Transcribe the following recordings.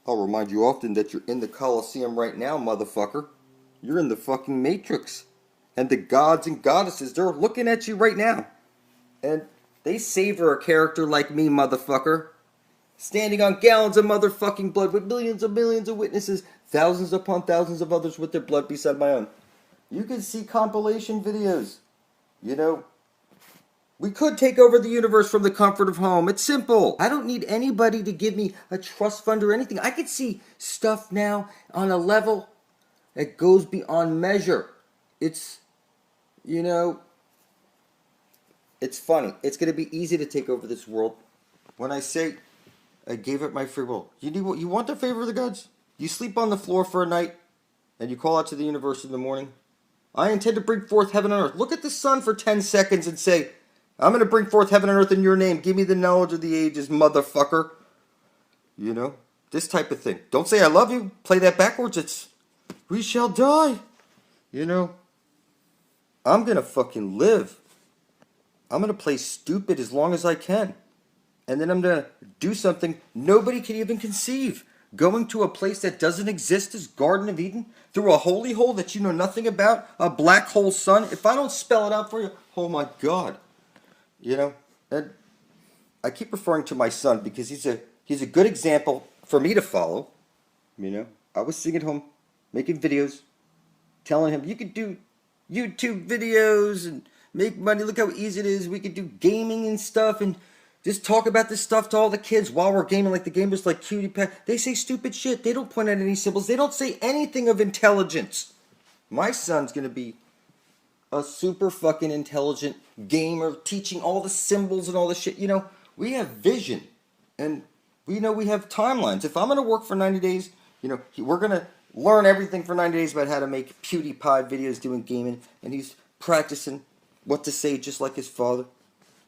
I'll remind you often that you're in the Colosseum right now, motherfucker. You're in the fucking Matrix. And the gods and goddesses, they're looking at you right now. And they savor a character like me, motherfucker. Standing on gallons of motherfucking blood with millions of witnesses, thousands upon thousands of others with their blood beside my own. You can see compilation videos. You know, we could take over the universe from the comfort of home. It's simple. I don't need anybody to give me a trust fund or anything. I can see stuff now on a level that goes beyond measure. It's, you know, it's funny. It's going to be easy to take over this world. When I say I gave up my free will, you want the favor of the gods? You sleep on the floor for a night and you call out to the universe in the morning. I intend to bring forth heaven and earth. Look at the sun for 10 seconds and say, I'm going to bring forth heaven and earth in your name. Give me the knowledge of the ages, motherfucker. You know, this type of thing. Don't say I love you. Play that backwards. It's, we shall die. You know, I'm going to fucking live. I'm going to play stupid as long as I can. And then I'm going to do something nobody can even conceive. Going to a place that doesn't exist as Garden of Eden, through a holy hole that you know nothing about, a black hole sun. If I don't spell it out for you, oh my God. You know, and I keep referring to my son because he's a good example for me to follow. You know, I was sitting at home making videos, telling him you could do YouTube videos and make money. Look how easy it is. We could do gaming and stuff and just talk about this stuff to all the kids while we're gaming, like the gamers like Cutie Pie. They say stupid shit. They don't point out any symbols. They don't say anything of intelligence. My son's going to be a super fucking intelligent gamer, teaching all the symbols and all the shit. You know, we have vision. And we know we have timelines. If I'm going to work for 90 days, you know, we're going to learn everything for 90 days about how to make PewDiePie videos doing gaming. And he's practicing what to say just like his father.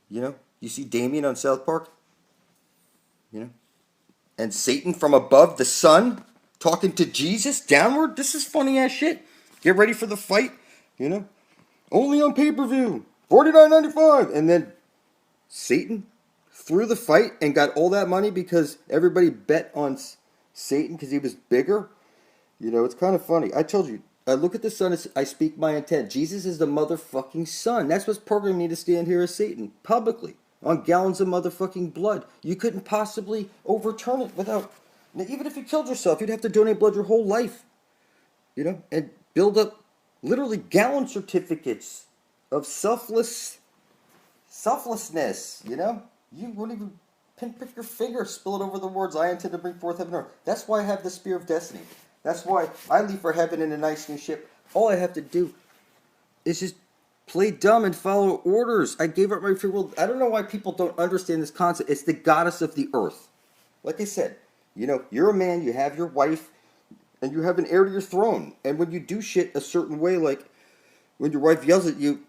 You know, you see Damien on South Park? You know? And Satan from above, the sun, talking to Jesus downward. This is funny ass shit. Get ready for the fight, you know? Only on pay-per-view, $49.95. And then Satan threw the fight and got all that money because everybody bet on Satan because he was bigger. You know, it's kind of funny. I told you, I look at the sun, I speak my intent. Jesus is the motherfucking son. That's what's programming me to stand here as Satan, publicly, on gallons of motherfucking blood. You couldn't possibly overturn it without, even if you killed yourself, you'd have to donate blood your whole life. You know, and build up literally gallon certificates of selflessness, you know? You wouldn't even pinprick your finger, spill it over the words, I intend to bring forth heaven and earth. That's why I have the Spear of Destiny. That's why I leave for heaven in a nice new ship. All I have to do is just play dumb and follow orders. I gave up my free will. I don't know why people don't understand this concept. It's the goddess of the earth. Like I said, you know, you're a man, you have your wife, and you have an heir to your throne. And when you do shit a certain way, like when your wife yells at you,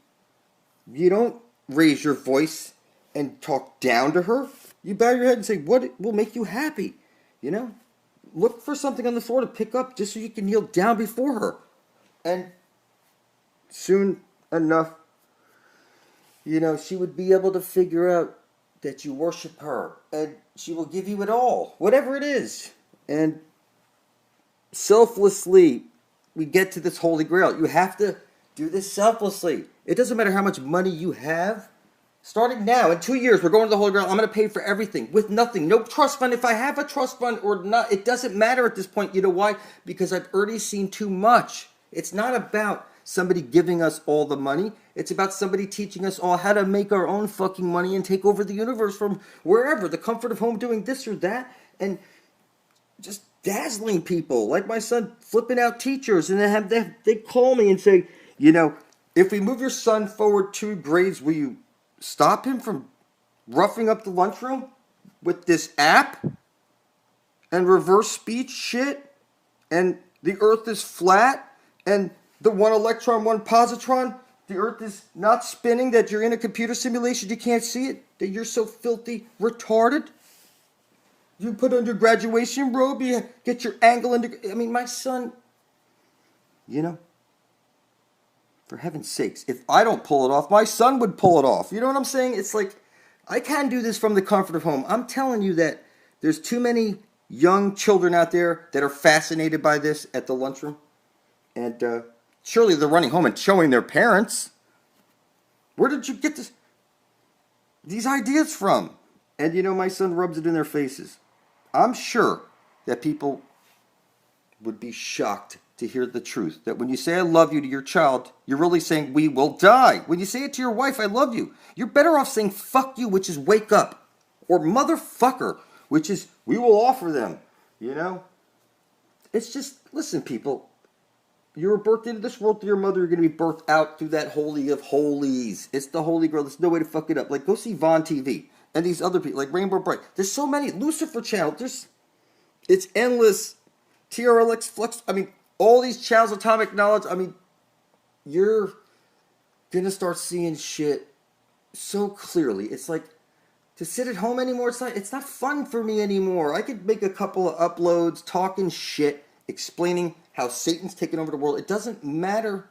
you don't raise your voice and talk down to her. You bow your head and say, what will make you happy? You know? Look for something on the floor to pick up just so you can kneel down before her. And soon enough, you know, she would be able to figure out that you worship her. And she will give you it all, whatever it is. And selflessly, we get to this holy grail. You have to do this selflessly. It doesn't matter how much money you have. Starting now, in 2 years, we're going to the Holy Grail. I'm going to pay for everything with nothing. No trust fund. If I have a trust fund or not, it doesn't matter at this point. You know why? Because I've already seen too much. It's not about somebody giving us all the money. It's about somebody teaching us all how to make our own fucking money and take over the universe from wherever. The comfort of home, doing this or that. And just dazzling people. Like my son flipping out teachers. And they call me and say, you know, if we move your son forward 2 grades, will you stop him from roughing up the lunchroom with this app and reverse speech shit, and the earth is flat, and the one electron, one positron, the earth is not spinning, that you're in a computer simulation, you can't see it, that you're so filthy retarded? You put on your graduation robe, you get your angle into, I mean, my son, you know, for heaven's sakes, if I don't pull it off, my son would pull it off. You know what I'm saying? It's like, I can't do this from the comfort of home. I'm telling you that there's too many young children out there that are fascinated by this at the lunchroom. And surely they're running home and showing their parents. Where did you get these ideas from? And you know, my son rubs it in their faces. I'm sure that people would be shocked to hear the truth. That when you say I love you to your child, you're really saying we will die. When you say it to your wife, I love you, you're better off saying fuck you, which is wake up. Or motherfucker, which is we will offer them. You know? It's just, listen, people. You were birthed into this world through your mother. You're going to be birthed out through that holy of holies. It's the Holy Grail. There's no way to fuck it up. Like, go see Vaughn TV. And these other people, like Rainbow Bright. There's so many. Lucifer Channel. It's endless. TRLX Flux. I mean, all these channels, Atomic Knowledge. I mean, you're going to start seeing shit so clearly. It's like, to sit at home anymore, it's not fun for me anymore. I could make a couple of uploads talking shit, explaining how Satan's taken over the world. It doesn't matter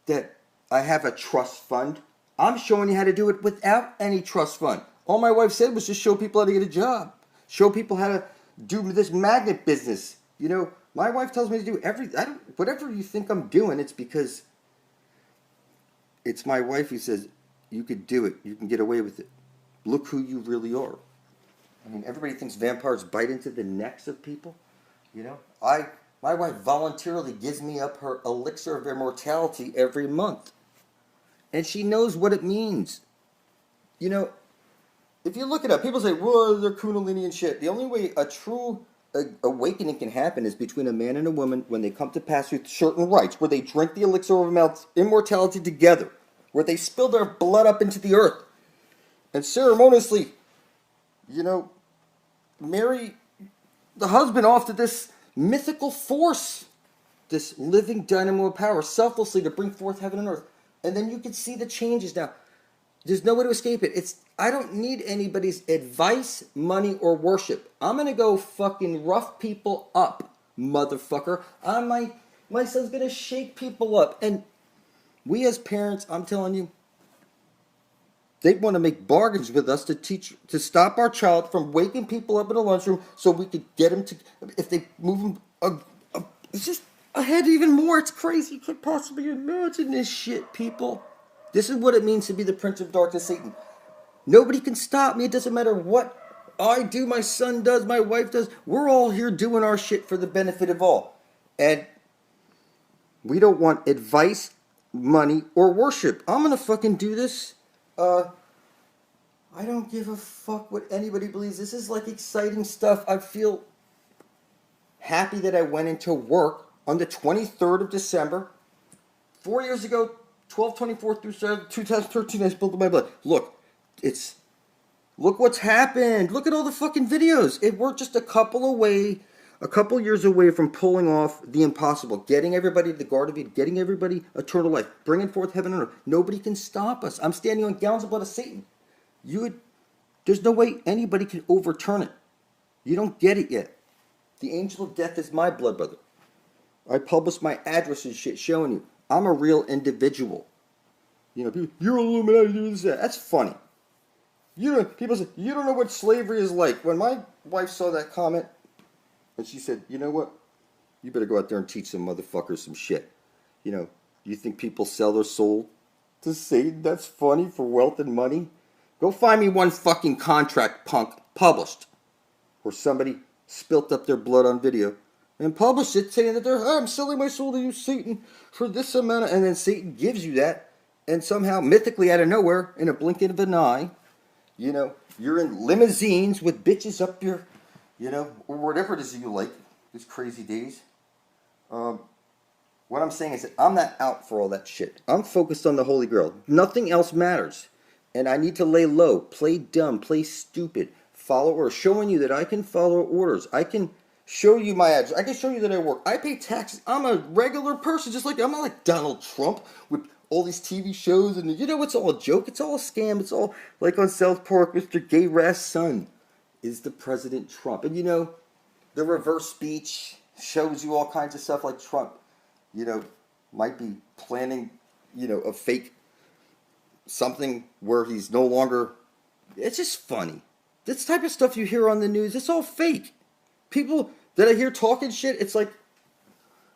that I have a trust fund. I'm showing you how to do it without any trust fund. All my wife said was just show people how to get a job. Show people how to do this magnet business. You know, my wife tells me to do whatever you think I'm doing, it's because it's my wife who says, you could do it. You can get away with it. Look who you really are. I mean, everybody thinks vampires bite into the necks of people. You know, my wife voluntarily gives me up her elixir of immortality every month. And she knows what it means. You know, if you look it up, people say, whoa, they're Kundalini and shit. The only way a true awakening can happen is between a man and a woman when they come to pass through certain rites, where they drink the elixir of immortality together, where they spill their blood up into the earth, and ceremoniously, you know, marry the husband off to this mythical force, this living dynamo of power, selflessly to bring forth heaven and earth. And then you can see the changes now. There's no way to escape it. I don't need anybody's advice, money, or worship. I'm going to go fucking rough people up, motherfucker. My son's going to shake people up. And we as parents, I'm telling you, they want to make bargains with us to stop our child from waking people up in the lunchroom so we could get them to, if they move them, it's just ahead even more. It's crazy. You can't possibly imagine this shit, people. This is what it means to be the Prince of Darkness, Satan. Nobody can stop me. It doesn't matter what I do, my son does, my wife does. We're all here doing our shit for the benefit of all. And we don't want advice, money, or worship. I'm going to fucking do this. I don't give a fuck what anybody believes. This is like exciting stuff. I feel happy that I went into work on the 23rd of December. 4 years ago, 12/24 through 2013, I spilled my blood. Look what's happened. Look at all the fucking videos. We're just a couple years away from pulling off the impossible, getting everybody to the Garden of Eden, getting everybody eternal life, bringing forth heaven and earth. Nobody can stop us. I'm standing on gallons of blood of Satan. There's no way anybody can overturn it. You don't get it yet. The angel of death is my blood brother. I published my address and shit showing you. I'm a real individual. You know, people, you're Illuminati, do this, that. That's funny. People say, you don't know what slavery is like. When my wife saw that comment, and she said, you know what? You better go out there and teach some motherfuckers some shit. You know, you think people sell their soul to Satan? That's funny for wealth and money? Go find me one fucking contract, punk, published, where somebody spilt up their blood on video and published it saying that I'm selling my soul to you, Satan, for this amount. And then Satan gives you that, and somehow, mythically out of nowhere, in a blinking of an eye, you know, you're in limousines with bitches up your, you know, or whatever it is that you like, these crazy days. What I'm saying is that I'm not out for all that shit. I'm focused on the Holy Grail. Nothing else matters. And I need to lay low, play dumb, play stupid, follow orders, showing you that I can follow orders. I can show you my address. I can show you that I work. I pay taxes. I'm a regular person, just like I'm not like Donald Trump with all these TV shows. And you know, it's all a joke. It's all a scam. It's all like on South Park, Mr. Gay Rass son is the President Trump. And you know, the reverse speech shows you all kinds of stuff like Trump, you know, might be planning, you know, a fake something where he's no longer. It's just funny. This type of stuff you hear on the news, it's all fake. people that I hear talking shit, it's like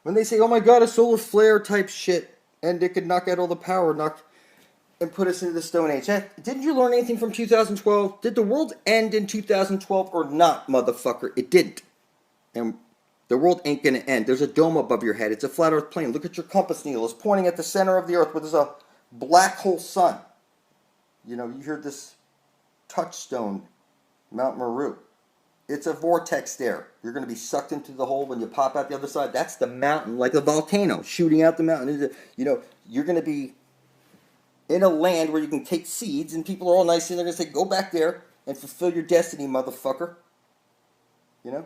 when they say, oh my god, a solar flare type shit, and it could knock out all the power, and put us into the Stone Age. Didn't you learn anything from 2012? Did the world end in 2012 or not, motherfucker? It didn't. And the world ain't gonna end. There's a dome above your head. It's a flat earth plane. Look at your compass needle. It's pointing at the center of the earth where there's a black hole sun. You know, you hear this touchstone, Mount Meru. It's a vortex there. You're going to be sucked into the hole when you pop out the other side. That's the mountain, like a volcano shooting out the mountain. You know, you're going to be in a land where you can take seeds, and people are all nice, and they're going to say, go back there and fulfill your destiny, motherfucker. You know?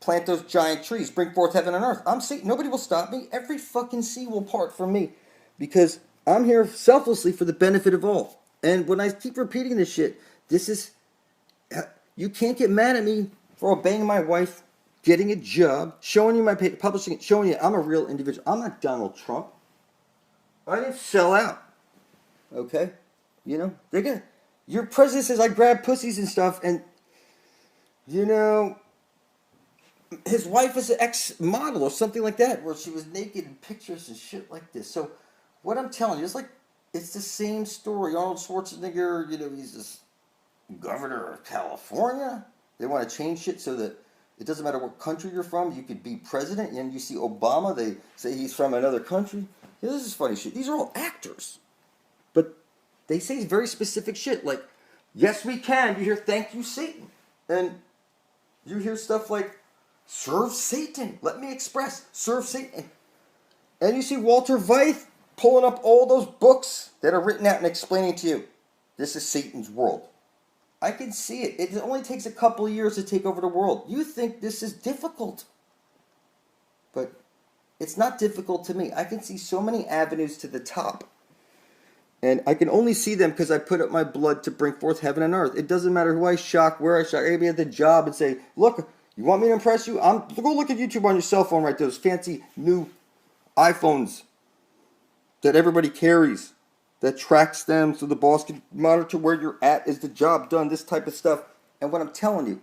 Plant those giant trees. Bring forth heaven and earth. I'm Satan. Nobody will stop me. Every fucking sea will part from me. Because I'm here selflessly for the benefit of all. And when I keep repeating this shit, this is... You can't get mad at me for obeying my wife, getting a job, showing you my paper, publishing it, showing you I'm a real individual. I'm not Donald Trump. I didn't sell out. Okay? You know? They're gonna... Your president says I grab pussies and stuff, and... You know... His wife is an ex-model or something like that, where she was naked in pictures and shit like this. So, what I'm telling you, it's the same story. Arnold Schwarzenegger, you know, he's this governor of California. They want to change shit so that it doesn't matter what country you're from, you could be president. And you see Obama, they say he's from another country. Yeah, this is funny shit. These are all actors. But they say very specific shit, like, yes, we can. You hear, thank you, Satan. And you hear stuff like, serve Satan. Let me express. Serve Satan. And you see Walter Veith pulling up all those books that are written out and explaining to you, this is Satan's world. I can see it. It only takes a couple of years to take over the world. You think this is difficult. But it's not difficult to me. I can see so many avenues to the top. And I can only see them because I put up my blood to bring forth heaven and earth. It doesn't matter who I shock, where I shock. I can be at the job and say, look, you want me to impress you? Go look at YouTube on your cell phone right there. Those fancy new iPhones that everybody carries that tracks them so the boss can monitor where you're at. Is the job done? This type of stuff. And what I'm telling you,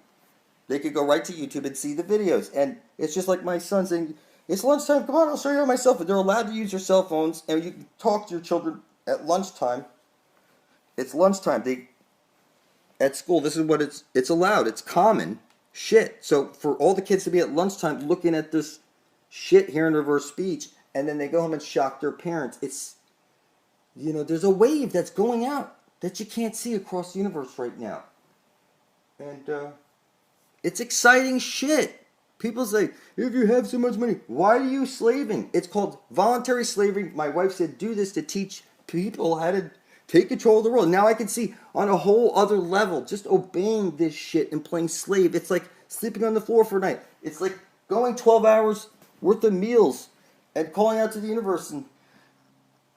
they could go right to YouTube and see the videos. And it's just like my son saying, it's lunchtime. Come on, I'll show you my cell phone. They're allowed to use your cell phones, and you can talk to your children at lunchtime. It's lunchtime. At school, this is what it's allowed. It's common shit. So for all the kids to be at lunchtime looking at this shit here in reverse speech, and then they go home and shock their parents, it's, you know, there's a wave that's going out that you can't see across the universe right now. And it's exciting shit. People say, if you have so much money, why are you slaving? It's called voluntary slavery. My wife said, do this to teach people how to take control of the world. Now I can see on a whole other level, just obeying this shit and playing slave. It's like sleeping on the floor for a night. It's like going 12 hours worth of meals and calling out to the universe and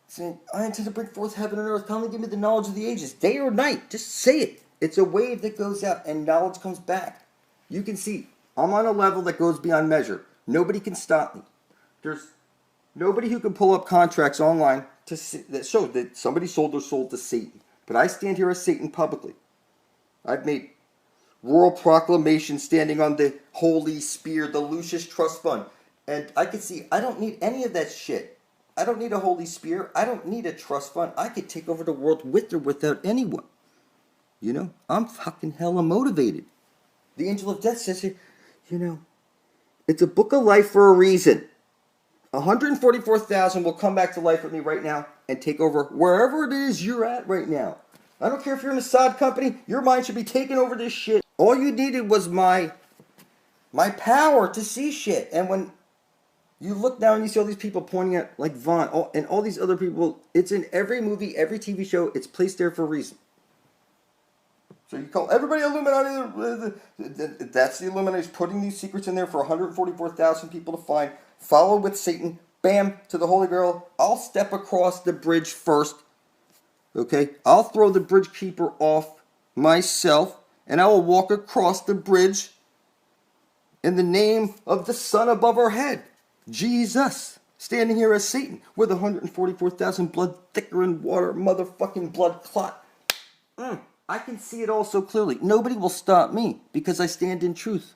saying, I intend to bring forth heaven and earth. Kindly give me the knowledge of the ages. Day or night, just say it. It's a wave that goes out and knowledge comes back. You can see, I'm on a level that goes beyond measure. Nobody can stop me. There's nobody who can pull up contracts online that show that somebody sold their soul to Satan. But I stand here as Satan publicly. I've made royal proclamations standing on the Holy Spear, the Lucius Trust Fund. And I can see, I don't need any of that shit. I don't need a Holy Spear. I don't need a trust fund. I could take over the world with or without anyone. You know, I'm fucking hella motivated. The Angel of Death says here, you know, it's a book of life for a reason. 144,000 will come back to life with me right now and take over wherever it is you're at right now. I don't care if you're in a sod company, your mind should be taking over this shit. All you needed was my power to see shit. And when you look down and you see all these people pointing at, like Vaughn, and all these other people, it's in every movie, every TV show, it's placed there for a reason. So you call everybody Illuminati, that's the Illuminati's putting these secrets in there for 144,000 people to find. Follow with Satan, bam, to the Holy Grail. I'll step across the bridge first, okay? I'll throw the bridge keeper off myself, and I will walk across the bridge in the name of the sun above our head. Jesus, standing here as Satan, with 144,000 blood thicker than water, motherfucking blood clot. I can see it all so clearly. Nobody will stop me because I stand in truth.